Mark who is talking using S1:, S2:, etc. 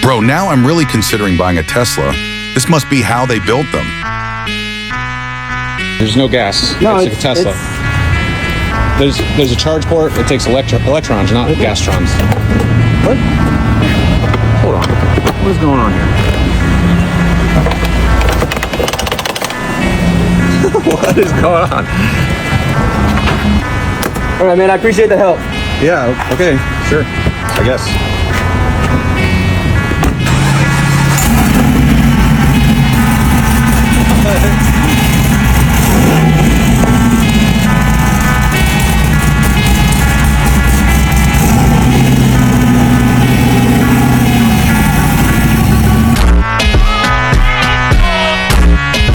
S1: Bro, now I'm really considering buying a Tesla. This must be how they built them.
S2: There's no gas.
S3: No,
S2: it's like a Tesla. There's a charge port. It takes electrons, not gastrons.
S3: What? Hold on. What's going on here? What is going on? All right, man. I appreciate the help.
S2: Yeah. Okay. Sure. I guess.